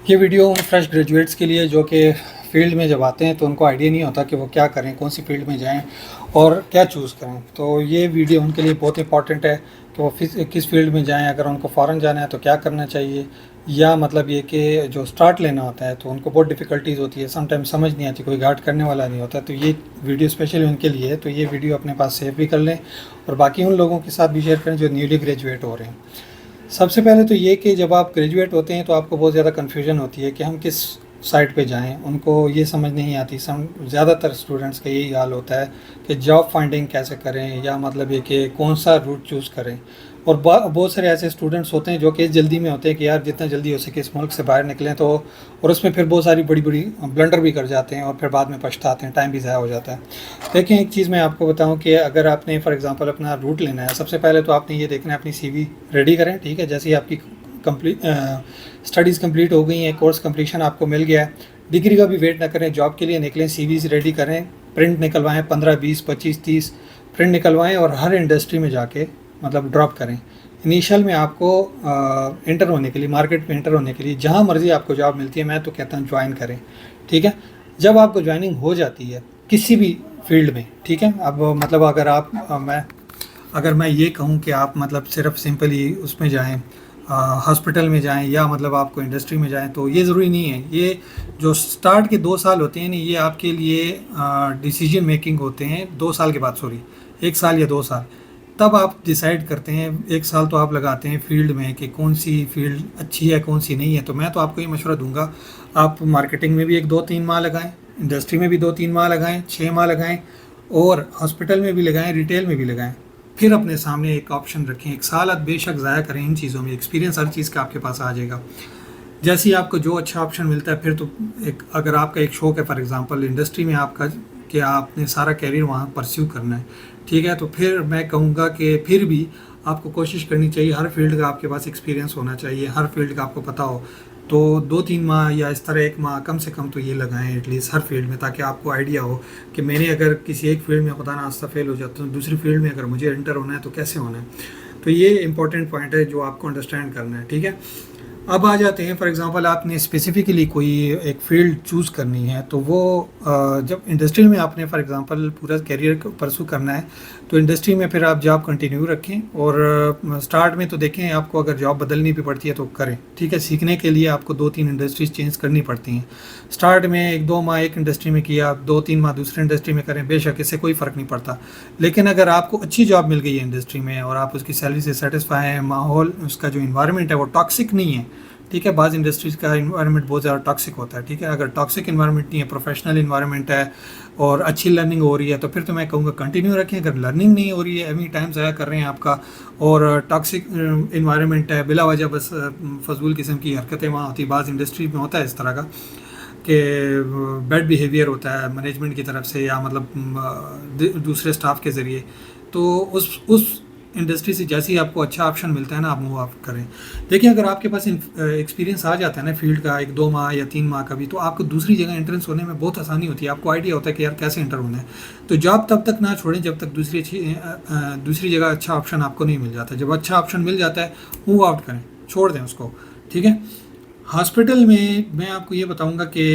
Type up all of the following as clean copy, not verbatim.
ये वीडियो उन fresh graduates के लिए जो कि फ़ील्ड में जब आते हैं तो उनको आइडिया नहीं होता कि वो क्या करें, कौन सी फ़ील्ड में जाएं और क्या चूज़ करें। तो ये वीडियो उनके लिए बहुत इंपॉर्टेंट है कि वो किस फ़ील्ड में जाएं। अगर उनको फ़ॉरेन जाना है तो क्या करना चाहिए, या मतलब ये कि जो स्टार्ट लेना होता है तो उनको बहुत डिफ़िकल्टीज़ होती है, समटाइम्स समझ नहीं आती, कोई गाइड करने वाला नहीं होता। तो ये वीडियो स्पेशली उनके लिए है। तो ये वीडियो अपने पास सेव भी कर लें और बाकी उन लोगों के साथ भी शेयर करें जो न्यूली ग्रेजुएट हो रहे हैं। सबसे पहले तो ये कि जब आप ग्रेजुएट होते हैं तो आपको बहुत ज़्यादा कन्फ्यूजन होती है कि हम किस साइड पे जाएं। उनको ये समझ नहीं आती। सम ज़्यादातर स्टूडेंट्स का यही हाल होता है कि जॉब फाइंडिंग कैसे करें, या मतलब ये कि कौन सा रूट चूज़ करें। और बहुत सारे ऐसे स्टूडेंट्स होते हैं जो कि जल्दी में होते हैं कि यार जितना जल्दी हो सके इस मुल्क से बाहर निकलें, तो और उसमें फिर बहुत सारी बड़ी बड़ी ब्लंडर भी कर जाते हैं और फिर बाद में पछताते हैं, टाइम भी ज़ाया हो जाता है। लेकिन एक चीज़ मैं आपको बताऊं कि अगर आपने फॉर एग्जांपल अपना रूट लेना है, सबसे पहले तो आपने ये देखना है अपनी सीवी रेडी करें। ठीक है, जैसे ही आपकी कंप्लीट स्टडीज़ कंप्लीट हो गई हैं, कोर्स कंप्लीशन आपको मिल गया है, डिग्री का भी वेट ना करें, जॉब के लिए निकलें, सीवीज़ रेडी करें, प्रिंट निकलवाएं, 15 20 25 30 प्रिंट निकलवाएं और हर इंडस्ट्री में जाके मतलब ड्रॉप करें। इनिशियल में आपको इंटर होने के लिए, मार्केट में इंटर होने के लिए जहाँ मर्ज़ी आपको जॉब मिलती है, मैं तो कहता हूँ ज्वाइन करें। ठीक है, जब आपको ज्वाइनिंग हो जाती है किसी भी फील्ड में, ठीक है, अब मतलब अगर आप अगर मैं ये कहूँ कि आप मतलब सिर्फ सिंपली उसमें जाएं, हॉस्पिटल में जाएं, या मतलब आपको इंडस्ट्री में जाएं, तो ये ज़रूरी नहीं है। ये जो स्टार्ट के 2 साल होते हैं ना, ये आपके लिए डिसीजन मेकिंग होते हैं। 2 साल के बाद, सॉरी, 1 साल या 2 साल, तब आप डिसाइड करते हैं। 1 साल तो आप लगाते हैं फील्ड में कि कौन सी फील्ड अच्छी है, कौन सी नहीं है। तो मैं तो आपको ये मशवरा दूंगा, आप मार्केटिंग में भी 1 2 3 माह लगाएं, इंडस्ट्री में भी 2 3 माह लगाएं, 6 माह लगाएं, और हॉस्पिटल में भी लगाएं, रिटेल में भी लगाएं। फिर अपने सामने एक ऑप्शन रखें। 1 साल आप बेशक ज़ाया करें इन चीज़ों में, एक्सपीरियंस हर चीज़ का आपके पास आ जाएगा। जैसे ही आपको जो अच्छा ऑप्शन मिलता है, फिर तो एक, अगर आपका एक शौक है फॉर एग्जांपल इंडस्ट्री में आपका, कि आपने सारा कैरियर वहाँ परस्यू करना है, ठीक है, तो फिर मैं कहूँगा कि फिर भी आपको कोशिश करनी चाहिए, हर फील्ड का आपके पास एक्सपीरियंस होना चाहिए, हर फील्ड का आपको पता हो। तो 2 3 माह या इस तरह 1 माह कम से कम तो ये लगाएं एटलीस्ट हर फील्ड में, ताकि आपको आइडिया हो कि मैंने अगर किसी एक फील्ड में पता ना आस्ता फेल हो जाता हूँ, दूसरी फील्ड में अगर मुझे एंटर होना है तो कैसे होना है। तो ये इंपॉर्टेंट पॉइंट है जो आपको अंडरस्टैंड करना है। ठीक है, अब आ जाते हैं, फॉर एग्जांपल आपने स्पेसिफिकली कोई एक फील्ड चूज़ करनी है, तो वो जब इंडस्ट्री में आपने फॉर एग्जांपल पूरा करियर परसू करना है, तो इंडस्ट्री में फिर आप जॉब कंटिन्यू रखें। और स्टार्ट में तो देखें, आपको अगर जॉब बदलनी भी पड़ती है तो करें। ठीक है, सीखने के लिए आपको 2 3 इंडस्ट्रीज चेंज करनी पड़ती हैं। स्टार्ट में 1 2 माह एक इंडस्ट्री में किया, 2 3 माह दूसरी इंडस्ट्री में करें, बेशक इससे कोई फ़र्क नहीं पड़ता। लेकिन अगर आपको अच्छी जॉब मिल गई है इंडस्ट्री में और आप उसकी सैलरी से सेटिस्फाई हैं, माहौल उसका जो इन्वायरमेंट है वो टॉक्सिक नहीं है, ठीक है, बाज़ इंडस्ट्रीज़ का इन्वायरमेंट बहुत ज़्यादा टॉक्सिक होता है। ठीक है, अगर टॉक्सिक इन्वायरमेंट नहीं है, प्रोफेशनल इन्वायरमेंट है और अच्छी लर्निंग हो रही है, तो फिर तो मैं कहूँगा कंटिन्यू रखें। अगर लर्निंग नहीं हो रही है, एनी टाइम ज़ाया कर रहे हैं आपका, और टॉक्सिक इन्वायरमेंट है, बिला वजह बस फजूल किस्म की हरकतें वहाँ होती, बाज़ इंडस्ट्री में होता है इस तरह का कि बैड बिहेवियर होता है मैनेजमेंट की तरफ से, या मतलब दूसरे स्टाफ के ज़रिए। तो उस इंडस्ट्री से जैसे ही आपको अच्छा ऑप्शन मिलता है ना, आप मूव ऑफ करें। देखिए, अगर आपके पास एक्सपीरियंस आ जाता है ना फील्ड का, 1 2 माह या 3 माह का भी, तो आपको दूसरी जगह एंट्रेंस होने में बहुत आसानी होती है। आपको आइडिया होता है कि यार कैसे एंटर होना है। तो जॉब तब तक ना छोड़ें जब तक दूसरी जगह अच्छा ऑप्शन आपको नहीं मिल जाता। जब अच्छा ऑप्शन मिल जाता है, मूव आउट करें, छोड़ दें उसको। ठीक है, हॉस्पिटल में मैं आपको ये बताऊंगा कि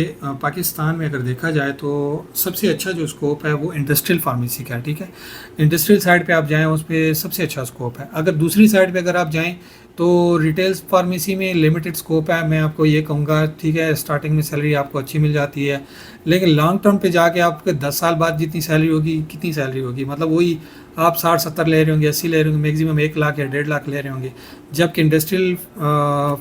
पाकिस्तान में अगर देखा जाए तो सबसे अच्छा जो स्कोप है वो इंडस्ट्रियल फार्मेसी का है। ठीक है, इंडस्ट्रियल साइड पे आप जाएं, उस पर सबसे अच्छा स्कोप है। अगर दूसरी साइड पे अगर आप जाएं तो रिटेल फार्मेसी में लिमिटेड स्कोप है, मैं आपको ये कहूँगा। ठीक है, स्टार्टिंग में सैलरी आपको अच्छी मिल जाती है, लेकिन लॉन्ग टर्म पे जाके आपके 10 साल बाद जितनी सैलरी होगी, कितनी सैलरी होगी, मतलब वही आप 60 70 ले रहे होंगे, 80 ले रहे होंगे, मैक्सिमम 1 लाख या 1.5 लाख ले रहे होंगे। जबकि इंडस्ट्रियल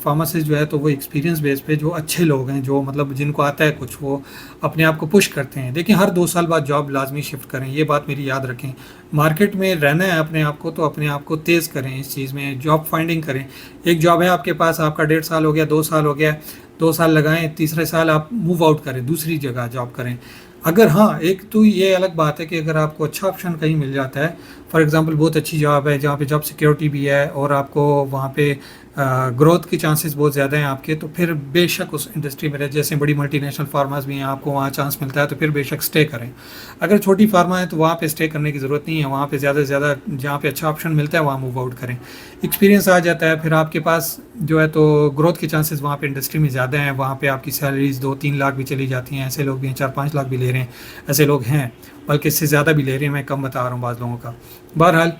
फार्मासिस्ट जो है तो वो एक्सपीरियंस बेस पे जो अच्छे लोग हैं, जो मतलब जिनको आता है कुछ, वो अपने आप को पुश करते हैं। देखिए, हर 2 साल बाद जॉब लाजमी शिफ्ट करें, ये बात मेरी याद रखें। मार्केट में रहना है अपने आप को, तो अपने आप को तेज़ करें, इस चीज़ में जॉब फाइंडिंग करें। एक जॉब है आपके पास, आपका 1.5 साल हो गया, 2 साल हो गया, 2 साल लगाएं, तीसरे साल आप मूव आउट करें, दूसरी जगह जॉब करें। अगर हाँ, एक तो ये अलग बात है कि अगर आपको अच्छा ऑप्शन कहीं मिल जाता है, फॉर एग्जांपल बहुत अच्छी जॉब है जहाँ पे जॉब सिक्योरिटी भी है और आपको वहाँ पे ग्रोथ के चांसेस बहुत ज़्यादा हैं आपके, तो फिर बेशक उस इंडस्ट्री में रहे। जैसे बड़ी मल्टीनेशनल फार्मास भी हैं, आपको वहाँ चांस मिलता है तो फिर बेशक स्टे करें। अगर छोटी फार्मा है तो वहाँ पे स्टे करने की ज़रूरत नहीं है, वहाँ पे ज़्यादा से ज़्यादा जहाँ पे अच्छा ऑप्शन मिलता है वहाँ मूव आउट करें। एक्सपीरियंस आ जाता है, फिर आपके पास जो है तो ग्रोथ के चांसेस वहाँ पे इंडस्ट्री में ज़्यादा हैं। वहाँ पे आपकी सैलरीज 2-3 लाख भी चली जाती हैं, ऐसे लोग भी हैं 4-5 लाख भी ले रहे हैं, ऐसे लोग हैं, बल्कि इससे ज़्यादा भी ले रहे हैं, मैं कम बता रहा हूँ बाज़ लोगों का। बहरहाल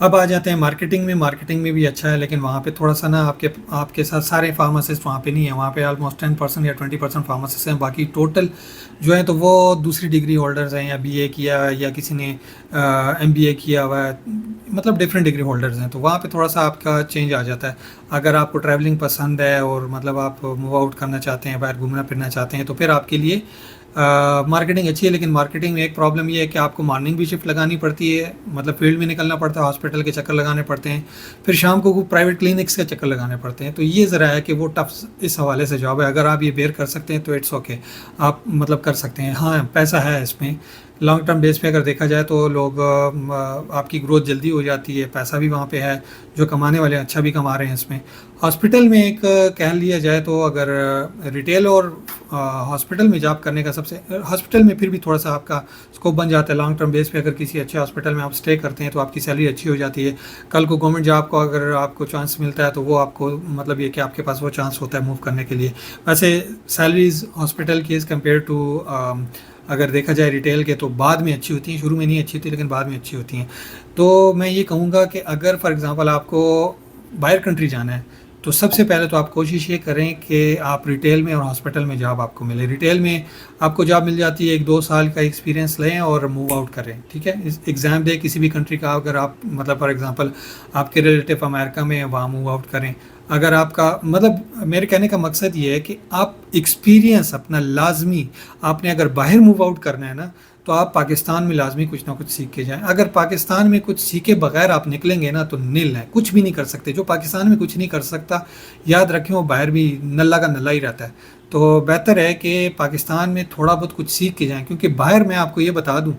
अब आ जाते हैं मार्केटिंग में। मार्केटिंग में भी अच्छा है, लेकिन वहाँ पे थोड़ा सा ना आपके आपके साथ सारे फार्मासिस्ट वहाँ पे नहीं है। वहाँ पे ऑलमोस्ट 10% या 20% फार्मासिस्ट हैं, बाकी टोटल जो है तो वो दूसरी डिग्री होल्डर्स हैं, या बीए किया या किसी ने एमबीए किया हुआ है, मतलब डिफरेंट डिग्री होल्डर्स हैं। तो वहाँ पे थोड़ा सा आपका चेंज आ जाता है। अगर आपको ट्रैवलिंग पसंद है और मतलब आप मूव आउट करना चाहते हैं, बाहर घूमना फिरना चाहते हैं, तो फिर आपके लिए मार्केटिंग अच्छी है। लेकिन मार्केटिंग में एक प्रॉब्लम ये है कि आपको मॉर्निंग भी शिफ्ट लगानी पड़ती है, मतलब फील्ड में निकलना पड़ता है, हॉस्पिटल के चक्कर लगाने पड़ते हैं, फिर शाम को प्राइवेट क्लिनिक्स के चक्कर लगाने पड़ते हैं। तो ये ज़रा है कि वो टफ इस हवाले से जॉब है। अगर आप ये बेयर कर सकते हैं तो इट्स ओके, आप मतलब कर सकते हैं। हाँ, पैसा है इसमें, लॉन्ग टर्म बेस पे अगर देखा जाए तो लोग आपकी ग्रोथ जल्दी हो जाती है, पैसा भी वहाँ पे है, जो कमाने वाले अच्छा भी कमा रहे हैं इसमें। हॉस्पिटल में एक कह लिया जाए तो अगर रिटेल और हॉस्पिटल में जॉब करने का सबसे, हॉस्पिटल में फिर भी थोड़ा सा आपका स्कोप बन जाता है लॉन्ग टर्म बेस पे। अगर किसी अच्छे हॉस्पिटल में आप स्टे करते हैं तो आपकी सैलरी अच्छी हो जाती है। कल को गवर्नमेंट जॉब को अगर आपको चांस मिलता है तो वो आपको मतलब ये कि आपके पास वो चांस होता है मूव करने के लिए। वैसे सैलरीज हॉस्पिटल की एज़ कम्पेयर टू अगर देखा जाए रिटेल के तो बाद में अच्छी होती हैं, शुरू में नहीं अच्छी होती लेकिन बाद में अच्छी होती हैं। तो मैं ये कहूँगा कि अगर फॉर एग्ज़ाम्पल आपको बाहर कंट्री जाना है तो सबसे पहले तो आप कोशिश ये करें कि आप रिटेल में और हॉस्पिटल में जॉब आपको मिले। रिटेल में आपको जॉब मिल जाती है, 1-2 साल का एक्सपीरियंस लें और मूव आउट करें, ठीक है। इस एग्ज़ाम दे किसी भी कंट्री का, अगर आप मतलब फॉर एग्ज़ाम्पल आपके रिलेटिव अमेरिका में, वहाँ मूव आउट करें। अगर आपका मतलब मेरे कहने का मकसद ये है कि आप एक्सपीरियंस अपना लाजमी, आपने अगर बाहर मूव आउट करना है ना तो आप पाकिस्तान में लाजमी कुछ ना कुछ सीख के जाएं। अगर पाकिस्तान में कुछ सीखे बगैर आप निकलेंगे ना तो नील है, कुछ भी नहीं कर सकते। जो पाकिस्तान में कुछ नहीं कर सकता, याद रखें वो बाहर भी नल्ला का नल्ला ही रहता है। तो बेहतर है कि पाकिस्तान में थोड़ा बहुत कुछ सीख के जाएं, क्योंकि बाहर मैं आपको ये बता दूं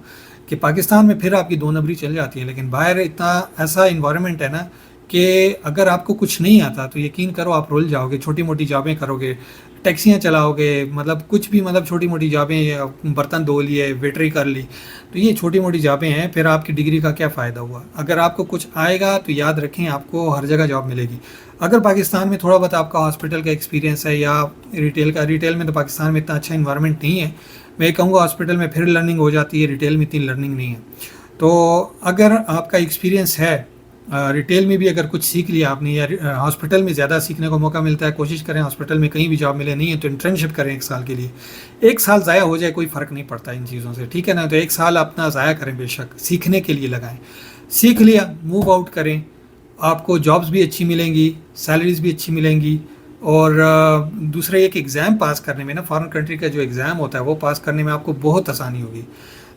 कि पाकिस्तान में फिर आपकी 2 नंबरी चल जाती है, लेकिन बाहर इतना ऐसा इन्वायरमेंट है ना कि अगर आपको कुछ नहीं आता तो यकीन करो आप रुल जाओगे। छोटी मोटी जॉबें करोगे, टैक्सियाँ चलाओगे, मतलब कुछ भी, मतलब छोटी मोटी जॉबें, बर्तन धो लिए, वेटरी कर ली, तो ये छोटी मोटी जॉबें हैं। फिर आपकी डिग्री का क्या फ़ायदा हुआ। अगर आपको कुछ आएगा तो याद रखें आपको हर जगह जॉब मिलेगी। अगर पाकिस्तान में थोड़ा बहुत आपका हॉस्पिटल का एक्सपीरियंस है या रिटेल का, रिटेल में तो पाकिस्तान में इतना अच्छा इन्वायरमेंट नहीं है, मैं कहूँगा हॉस्पिटल में फिर लर्निंग हो जाती है, रिटेल में इतनी लर्निंग नहीं है। तो अगर आपका एक्सपीरियंस है रिटेल में भी, अगर कुछ सीख लिया आपने, या हॉस्पिटल में ज़्यादा सीखने को मौका मिलता है, कोशिश करें हॉस्पिटल में कहीं भी जॉब मिले, नहीं है तो इंटर्नशिप करें 1 साल के लिए। 1 साल ज़ाया हो जाए कोई फ़र्क नहीं पड़ता इन चीज़ों से, ठीक है ना। तो 1 साल अपना ज़ाया करें, बेशक सीखने के लिए लगाएं। सीख लिया, मूव आउट करें, आपको जॉब्स भी अच्छी मिलेंगी, सैलरीज भी अच्छी मिलेंगी। और दूसरा एक एग्ज़ाम पास करने में ना, फॉरेन कंट्री का जो एग्ज़ाम होता है वो पास करने में आपको बहुत आसानी होगी।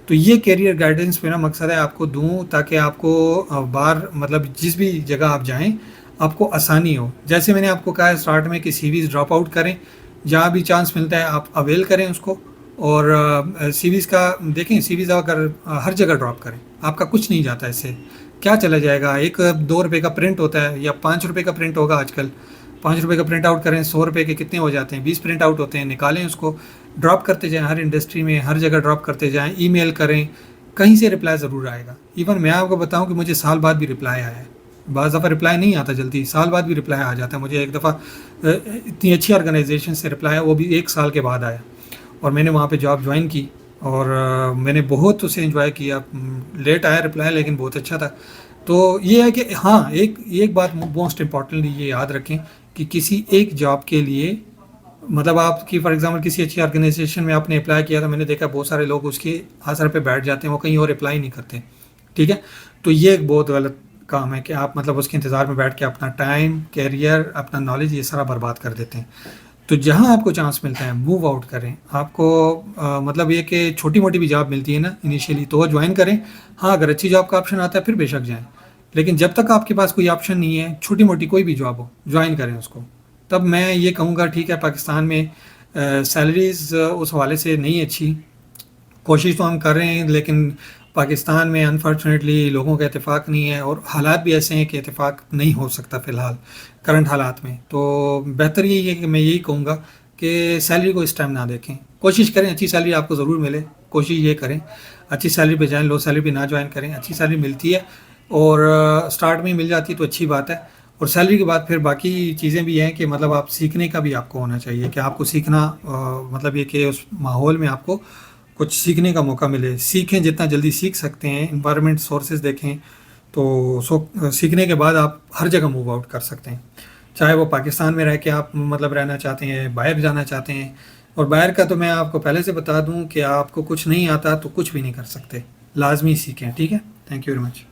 तो ये कैरियर गाइडेंस मेरा मकसद है आपको दूं, ताकि आपको बाहर मतलब जिस भी जगह आप जाएं आपको आसानी हो। जैसे मैंने आपको कहा स्टार्ट में कि सीवीज़ ड्रॉप आउट करें, जहाँ भी चांस मिलता है आप अवेल करें उसको। और सीवीज़ का देखें, सीवीज़ अगर हर जगह ड्रॉप करें, आपका कुछ नहीं जाता, इससे क्या चला जाएगा। 1-2 रुपये का प्रिंट होता है या 5 रुपये का प्रिंट होगा आजकल, 5 रुपये का प्रिंट आउट करें, 100 रुपये के कितने हो जाते हैं, 20 प्रिंट आउट होते हैं। निकालें उसको, ड्रॉप करते जाएं, हर इंडस्ट्री में हर जगह ड्रॉप करते जाएं। ईमेल करें, कहीं से रिप्लाई ज़रूर आएगा। इवन मैं आपको बताऊं कि मुझे साल बाद भी रिप्लाई आया है। बाज़ दफ़ा रिप्लाई नहीं आता जल्दी, साल बाद भी रिप्लाई आ जाता है। मुझे एक दफ़ा इतनी अच्छी ऑर्गेनाइजेशन से रिप्लाई है, वो भी 1 साल के बाद आया, और मैंने वहाँ पे जॉब ज्वाइन की और मैंने बहुत उसे एंजॉय किया। लेट आया रिप्लाई लेकिन बहुत अच्छा था। तो ये है कि हाँ, एक बात मोस्ट इम्पॉर्टेंटली ये याद रखें कि किसी एक जॉब के लिए, मतलब आपकी फॉर एग्जांपल किसी अच्छी ऑर्गेनाइजेशन में आपने अप्लाई किया, तो मैंने देखा बहुत सारे लोग उसके असर पे बैठ जाते हैं, वो कहीं और अप्लाई नहीं करते, ठीक है। तो ये एक बहुत गलत काम है कि आप मतलब उसके इंतज़ार में बैठ के अपना टाइम, कैरियर, अपना नॉलेज ये सारा बर्बाद कर देते हैं। तो जहाँ आपको चांस मिलता है मूव आउट करें। आपको मतलब ये कि छोटी मोटी भी जॉब मिलती है ना इनिशियली, तो वो ज्वाइन करें। हाँ, अगर अच्छी जॉब का ऑप्शन आता है फिर बेशक जाएँ, लेकिन जब तक आपके पास कोई ऑप्शन नहीं है, छोटी मोटी कोई भी जॉब हो, ज्वाइन करें उसको। तब मैं ये कहूँगा ठीक है, पाकिस्तान में सैलरीज उस हवाले से नहीं अच्छी, कोशिश तो हम कर रहे हैं, लेकिन पाकिस्तान में अनफॉर्चुनेटली लोगों का इत्तेफाक नहीं है और हालात भी ऐसे हैं कि इत्तेफाक नहीं हो सकता फ़िलहाल करंट हालात में। तो बेहतर यही है कि मैं यही कहूँगा कि सैलरी को इस टाइम ना देखें, कोशिश करें अच्छी सैलरी आपको ज़रूर मिले, कोशिश ये करें अच्छी सैलरी पे जाएँ, लो सैलरी पे ना जॉइन करें। अच्छी सैलरी मिलती है और स्टार्ट में ही मिल जाती है तो अच्छी बात है। और सैलरी के बाद फिर बाकी चीज़ें भी हैं कि मतलब आप सीखने का भी आपको होना चाहिए कि आपको सीखना मतलब ये कि उस माहौल में आपको कुछ सीखने का मौका मिले। सीखें जितना जल्दी सीख सकते हैं, इन्वायरमेंट सोर्सेज देखें तो सीखने के बाद आप हर जगह मूव आउट कर सकते हैं। चाहे वो पाकिस्तान में रह के आप मतलब रहना चाहते हैं, बाहर जाना चाहते हैं। और बाहर का तो मैं आपको पहले से बता दूं कि आपको कुछ नहीं आता तो कुछ भी नहीं कर सकते, लाजमी सीखें। ठीक है, थैंक यू वेरी मच।